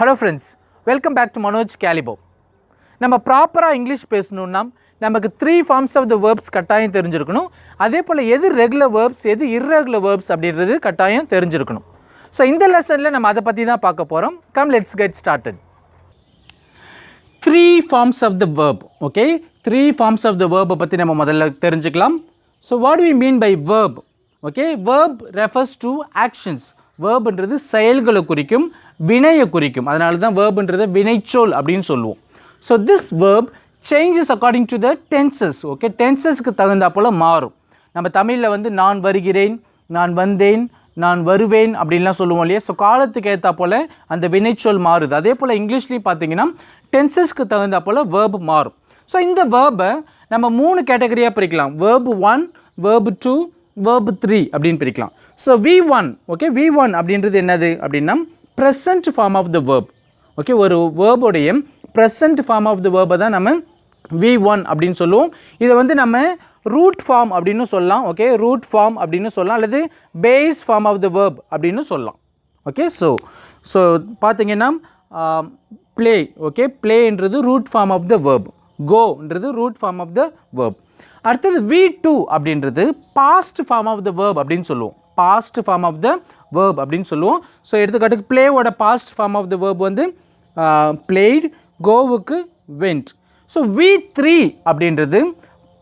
Hello friends, welcome back to Manoj Calibre. நம்ம ப்ராப்பராக English பேசணும்னா நமக்கு 3 ஃபார்ம்ஸ் ஆஃப் த வேர்ப்ஸ் கட்டாயம் தெரிஞ்சிருக்கணும். அதே போல் எது ரெகுலர் வேர்ப்ஸ் எது இர்ரெகுலர் வேர்ப்ஸ் அப்படின்றது கட்டாயம் தெரிஞ்சிருக்கணும். ஸோ இந்த லெசனில் நம்ம அதை பற்றி தான் பார்க்க போகிறோம். Come let's get started. 3 forms of the verb. Okay, 3 forms of the வேர்பை பற்றி நம்ம முதல்ல தெரிஞ்சுக்கலாம். So what we mean by verb? Okay, verb refers to actions. வேர்ப்ன்றது செயல்களை குறிக்கும், வினையை குறிக்கும். அதனால தான் வேர்ப்ன்றதை வினைச்சொல் அப்படின்னு சொல்லுவோம். So this verb changes according to the tenses. Okay, டென்சஸ்க்கு தகுந்தா போல் மாறும். நம்ம தமிழில் வந்து நான் வருகிறேன், நான் வந்தேன், நான் வருவேன் அப்படின்லாம் சொல்லுவோம் இல்லையா. ஸோ காலத்துக்கு ஏற்றா போல் அந்த வினைச்சொல் மாறுது. அதே போல் இங்கிலீஷ்லேயும் பார்த்தீங்கன்னா டென்சஸ்க்கு தகுந்தா போல் வேர்ப் மாறும். ஸோ இந்த வேர்பை நம்ம 3 கேட்டகரியாக பிரிக்கலாம். வேர்ப் 1, வேர்ப் 2, வேர்ப் 3 அப்படின்னு பிரிக்கலாம். ஸோ V1, ஓகே, V1 அப்படின்றது என்னது அப்படின்னா present form of the verb. Okay, ஒரு வேர்போடைய ப்ரெசன்ட் ஃபார்ம் ஆஃப் த வேர்பை தான் நம்ம V1 அப்படின்னு சொல்லுவோம். இதை வந்து நம்ம ரூட் ஃபார்ம் அப்படின்னு சொல்லலாம். ஓகே, ரூட் ஃபார்ம் அப்படின்னு சொல்லலாம், அல்லது base form of the verb அப்படின்னு சொல்லலாம். ஓகே, ஸோ பார்த்தீங்கன்னா ப்ளே. ஓகே, ப்ளேன்றது root form of the verb. கோன்றது root form of the verb. அடுத்தது V2 அப்படின்றது past form of the verb அப்படின்னு சொல்லுவோம். Past form of the verb அப்படின்னு சொல்லுவோம். ஸோ எடுத்துக்காட்டுக்கு ப்ளேவோட past form of the verb வந்து played, கோவுக்கு went. ஸோ V3 அப்படின்றது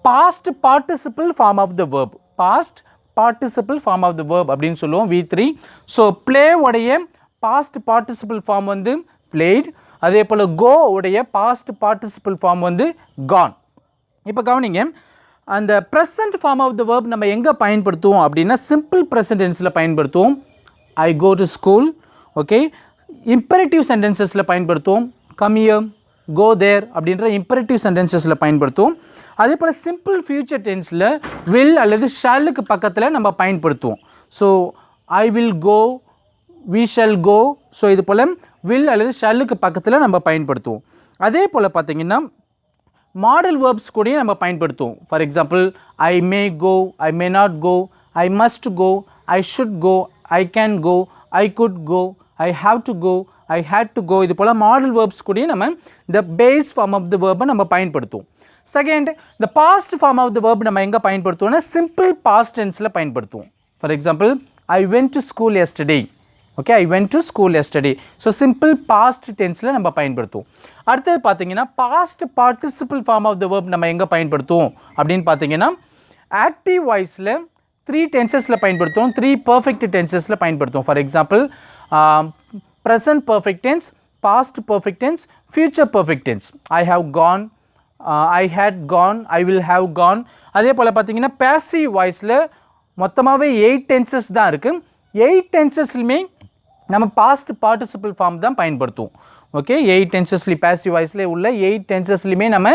past participle form of the verb. Past participle form of the verb அப்படின்னு சொல்லுவோம் V3. ஸோ ப்ளேவோடைய பாஸ்ட் பார்ட்டிசிபிள் ஃபார்ம் வந்து played. அதே போல் கோ உடைய பாஸ்ட் பார்ட்டிசிபிள் ஃபார்ம் வந்து gone. இப்போ கவனிங்க, அந்த present form of the verb நம்ம எங்கே பயன்படுத்துவோம் அப்படின்னா சிம்பிள் ப்ரெசன்ட் டென்ஸில் பயன்படுத்துவோம். I go to school. Okay, imperative சென்டென்சஸில் பயன்படுத்துவோம். கம் ஹியர், கோ தேர் அப்படின்ற இம்பரேட்டிவ் சென்டென்சஸில் பயன்படுத்துவோம். அதே போல் சிம்பிள் ஃபியூச்சர் டென்ஸில் வில் அல்லது ஷாலுக்கு பக்கத்தில் நம்ம பயன்படுத்துவோம். So I will go, we shall go. So இது போல் வில் அல்லது ஷல்லுக்கு பக்கத்தில் நம்ம பயன்படுத்துவோம். அதே போல் பார்த்திங்கன்னா மாடல் வேர்ப்ஸ் கூட நம்ம பயன்படுத்துவோம். For example I may go, I may not go, I must go, I should go, I can go, I could go, I have to go, I had to go. இது போல் modal verbs கூட நம்ம இந்த base form of the வேர்பை நம்ம பயன்படுத்துவோம். Second, இந்த past form of the verb நம்ம எங்கே பயன்படுத்துவோம்னா சிம்பிள் பாஸ்ட் டென்ஸில் பயன்படுத்துவோம். For example I went to school yesterday. Okay, I went to school yesterday. So simple past டென்ஸில் நம்ம பயன்படுத்துவோம். அடுத்தது பார்த்தீங்கன்னா past participle form of the verb நம்ம எங்கே பயன்படுத்துவோம் அப்படின்னு பார்த்தீங்கன்னா ஆக்டிவ் வாய்ஸில் 3 டென்சஸில் பயன்படுத்துவோம், 3 பர்ஃபெக்ட் டென்சஸில் பயன்படுத்துவோம். For example present perfect tense, past perfect tense, future perfect tense. I have gone, I had gone, I will have gone. அதே போல் பார்த்தீங்கன்னா பேசிவ் வாய்ஸில் மொத்தமாகவே 8 டென்சஸ் தான் இருக்குது. 8 டென்சஸ்லையுமே நம்ம பாஸ்ட் பார்ட்டிசிபிள் ஃபார்ம் தான் பயன்படுத்துவோம். ஓகே, 8 டென்சஸ்லேயும் பேசிவ் வாய்ஸில் உள்ள 8 டென்சஸ்லையுமே நம்ம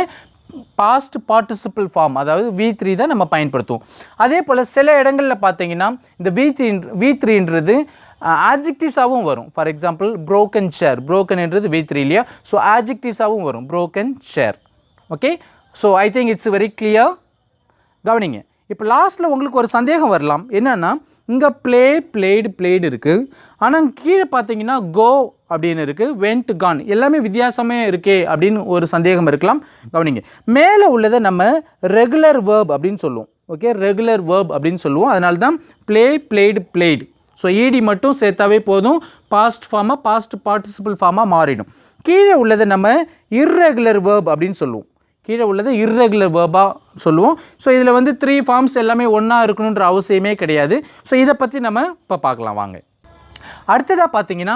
பாஸ்ட் பார்ட்டிசிபிள் ஃபார்ம் அதாவது V3 தான் நம்ம பயன்படுத்துவோம். அதே போல் சில இடங்களில் பார்த்தீங்கன்னா இந்த V3ன்றது ஆட்ஜெக்டிவ்ஸாகவும் வரும். For example broken chair, broken என்றது V3 இல்லையா. ஸோ ஆட்ஜெக்டிவ்ஸாகவும் வரும், broken chair. Okay, so I think it's very clear. கவனிங்க, இப்போ லாஸ்ட்டில் உங்களுக்கு ஒரு சந்தேகம் வரலாம். என்னென்னா இங்கே பிளேடு இருக்குது, ஆனால் கீழே பார்த்தீங்கன்னா கோ அப்படின்னு இருக்குது, வென்ட் கான், எல்லாமே வித்தியாசமே இருக்கே அப்படின்னு ஒரு சந்தேகம் இருக்கலாம். கவனிங்க, மேலே உள்ளதை நம்ம ரெகுலர் வேர்ப் அப்படின்னு சொல்லுவோம். ஓகே, ரெகுலர் வேர்ப் அப்படின்னு சொல்லுவோம். அதனால தான் பிளேடு. ஸோ ஈடி மட்டும் சேர்த்தாவே போதும், பாஸ்ட் ஃபார்மாக பாஸ்ட் பார்ட்டிசிபிள் ஃபார்மாக மாறிடும். கீழே உள்ளதை நம்ம இர்ரெகுலர் வேர்ப் அப்படின்னு சொல்லுவோம். கீழே உள்ளது இர்ரெகுலர் வேர்பாக சொல்லுவோம். ஸோ இதில் வந்து 3 ஃபார்ம்ஸ் எல்லாமே ஒன்றா இருக்கணுன்ற அவசியமே கிடையாது. ஸோ இதை பற்றி நம்ம இப்போ பார்க்கலாம் வாங்க. அடுத்ததாக பார்த்தீங்கன்னா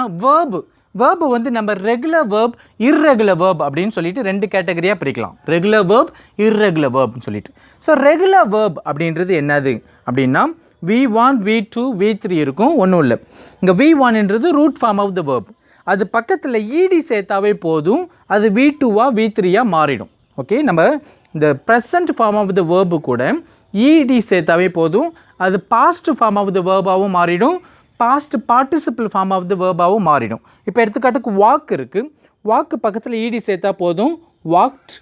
வேர்பு வந்து நம்ம ரெகுலர் வேர்ப், இர்ரெகுலர் வேர்ப் அப்படின்னு சொல்லிட்டு 2 கேட்டகரியாக பிரிக்கலாம். ரெகுலர் வேர்ப், இர்ரெகுலர் வேர்ப்னு சொல்லிட்டு. ஸோ ரெகுலர் வேர்ப் அப்படின்றது என்னது அப்படின்னா V1, V2, V3 இருக்கும், ஒன்றும் இல்லை. இங்கே V1ன்றது root form of the verb. அது பக்கத்தில் ஈடி சேர்த்தாவே போதும், அது V2வா V3யாக மாறிடும். ஓகே, நம்ம இந்த present form of the verb கூட ஈடி சேர்த்தாவே போதும், அது பாஸ்ட் ஃபார்ம் ஆஃப் த வேர்பாகவும் மாறிடும், past participle form of the வேர்பாகவும் மாறிடும். இப்போ எடுத்துக்காட்டுக்கு வாக் இருக்குது, வாக்கு பக்கத்தில் ஈடி சேர்த்தா போதும், வாக்ட்.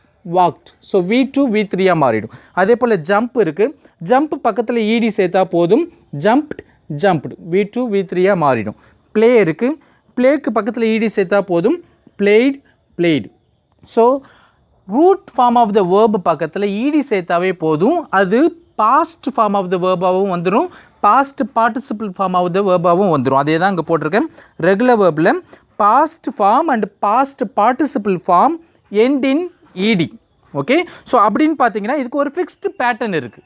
ஸோ V2 V3யாக மாறிடும். அதே போல் ஜம்ப் இருக்குது, ஜம்ப் பக்கத்தில் ஈடி சேர்த்தா போதும், ஜம்ப்டு V2 V3யாக மாறிடும். ப்ளே இருக்குது, playக்கு பக்கத்தில் ed சேர்த்தா போதும், played, played. So root form of the verb பக்கத்தில் ed சேர்த்தாவே போதும், அது பாஸ்ட் ஃபார்ம் ஆஃப் த வேர்பாகவும் வந்துடும், past participle form of the வேர்பாகவும் வந்துடும். அதே தான் இங்கே போட்டிருக்கேன். ரெகுலர் வேர்பில் past form and past participle form end in ed. Okay, so அப்படின்னு பார்த்தீங்கன்னா இதுக்கு ஒரு ஃபிக்ஸ்டு பேட்டர்ன் இருக்குது.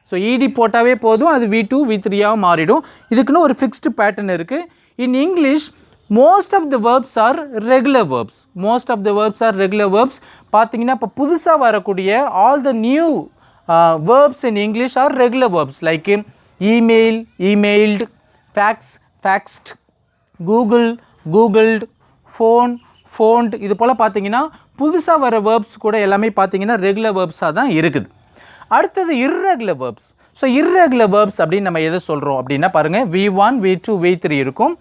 ஸோ ed போட்டாவே போதும், அது V2 V3ஆக மாறிடும். இதுக்குன்னு ஒரு ஃபிக்ஸ்டு பேட்டர்ன் இருக்குது. In English most of the verbs are regular verbs. Most of the verbs are regular verbs. பார்த்தீங்கன்னா இப்போ புதுசாக வரக்கூடிய all the new verbs in English are regular verbs like email, emailed, fax, faxed, Google, googled, phone, phoned. இது போல் பார்த்தீங்கன்னா புதுசாக வர verbs கூட எல்லாமே பார்த்தீங்கன்னா ரெகுலர் வேர்ப்ஸாக தான் இருக்குது. அடுத்தது irregular verbs. So irregular verbs அப்படின்னு நம்ம எதை சொல்கிறோம் அப்படின்னா பாருங்கள், V1, V2, V3 இருக்கும்.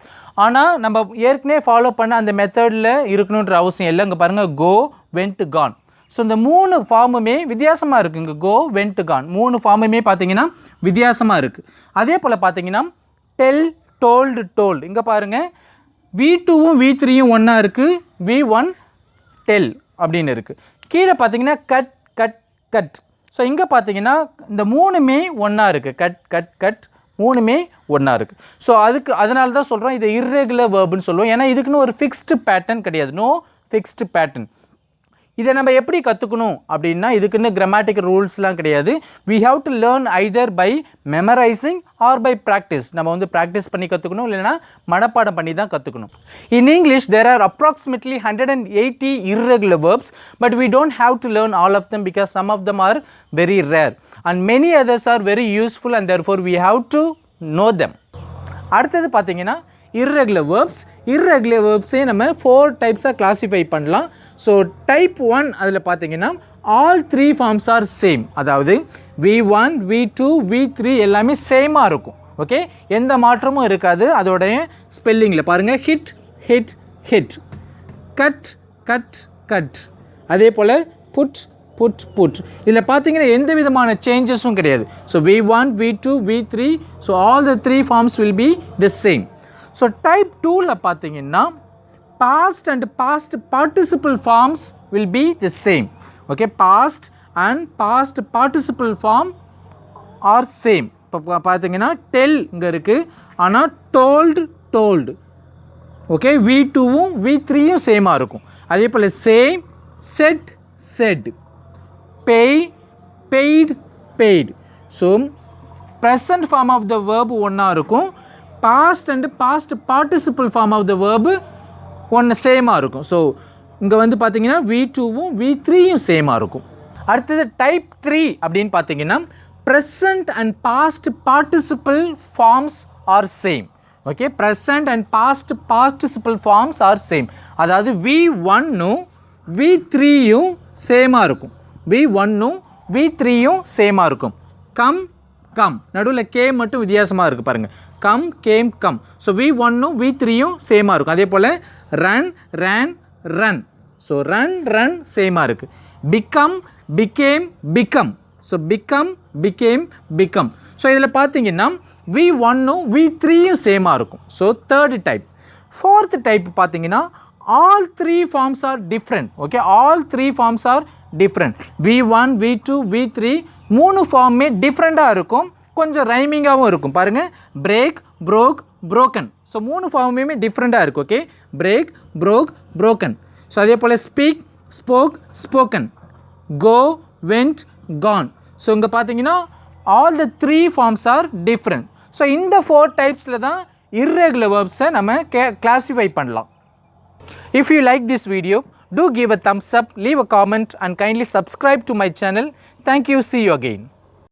ஆனால் நம்ம ஏற்கனவே ஃபாலோ பண்ண அந்த மெத்தடில் இருக்கணுன்ற அவசியம் இல்லை. இங்கே பாருங்கள், go, went, gone. ஸோ இந்த 3 ஃபார்முமே வித்தியாசமாக இருக்குது. இங்கே go, went, gone 3 ஃபார்முமே பார்த்தீங்கன்னா வித்தியாசமாக இருக்குது. அதே போல் பார்த்தீங்கன்னா tell, told, told. இங்கே பாருங்கள், V2வும் V3யும் ஒன்றா இருக்குது, V1 tell அப்படின்னு இருக்குது. கீழே பார்த்தீங்கன்னா கட், கட், கட். ஸோ இங்கே பார்த்தீங்கன்னா இந்த 3மே ஒன்றா இருக்குது, கட், கட், கட் 3மே ஒன்றா இருக்குது. ஸோ அதனால தான் சொல்கிறோம் இது irregular verbன்னு சொல்லுவோம். ஏன்னா இதுக்குன்னு ஒரு ஃபிக்ஸ்டு பேட்டர்ன் கிடையாது, நோ ஃபிக்ஸ்டு பேட்டர்ன். இதை நம்ம எப்படி கற்றுக்கணும் அப்படின்னா இதுக்குன்னு கிராமட்டிக்கல் ரூல்ஸ்லாம் கிடையாது. we have to learn either by memorizing or by practice. நம்ம வந்து ப்ராக்டிஸ் பண்ணி கற்றுக்கணும், இல்லைனா மனப்பாடம் பண்ணி தான் கற்றுக்கணும். In English there are approximately 180 irregular verbs, but we don't have to learn all of them because some of them are very rare and many others are very useful and therefore we have to know them. அடுத்தது பார்த்தீங்கன்னா irregular verbs. irregular verbs-ஐ நம்ம 4 டைப்ஸாக classify பண்ணலாம். So type 1 அதில் பார்த்தீங்கன்னா all 3 forms are same. அதாவது V1, V2, V3 எல்லாமே சேமாக இருக்கும். ஓகே, எந்த மாற்றமும் இருக்காது. அதோடைய ஸ்பெல்லிங்கில் பாருங்கள், hit, hit, hit, cut, cut, cut. அதே போல் புட், புட், புட். இதில் பார்த்தீங்கன்னா எந்த விதமான சேஞ்சஸும் கிடையாது. So V1, V2, V3, so all the 3 forms will be the same. So type 2ல் பார்த்தீங்கன்னா past and past participle forms will be the same. Okay, past and past participle form are same. இப்போ பார்த்தீங்கன்னா tell இங்கே இருக்குது, ஆனால் told, told. Okay, V2வும் V3யும் சேமாக இருக்கும். அதே போல் say, said, said, pay, paid, paid. So present form of the verb ஒன்றா இருக்கும், past and past participle form of the verb ஒன்று சேமாக இருக்கும். ஸோ இங்கே வந்து பார்த்தீங்கன்னா V2வும் V3யும் சேமாக இருக்கும். அடுத்தது டைப் 3 அப்படின்னு பார்த்தீங்கன்னா present and past participle forms are same. Okay, present and past participle forms are same. அதாவது V1னும் V3யும் சேமாக இருக்கும், V1னும் V3யும் சேமாக இருக்கும். கம், கம், நடுவில் கே மட்டும் வித்தியாசமாக இருக்குது பாருங்கள், கம், கேம், கம். ஸோ V1னும் V3யும் சேமாக இருக்கும். அதே போல் run, run, run. So run, run சேமாக இருக்குது. Become, became, become. So become, became, become. So இதில் பார்த்தீங்கன்னா V1னும் V3யும் சேமாக இருக்கும். So third type. Fourth type பார்த்தீங்கன்னா all 3 forms are different. Okay, all 3 forms are different. V1, V2, V3 3 ஃபார்மே டிஃப்ரெண்ட்டாக இருக்கும், கொஞ்சம் ரைமிங்காகவும் இருக்கும். பாருங்கள், பிரேக், ப்ரோக், ப்ரோக்கன். ஸோ 3 ஃபார்முமே டிஃப்ரெண்ட்டாக இருக்குது. Okay, break, broke, broken. So அதே போல் speak, spoke, spoken, go, went, gone. So இங்கே பார்த்தீங்கன்னா all the 3 forms are different. So இந்த 4 டைப்ஸில் தான் irregular verbs-ஐ நம்ம கிளாஸிஃபை பண்ணலாம். If you like this video, do give a thumbs up, leave a comment and kindly subscribe to my channel. Thank you. See you again.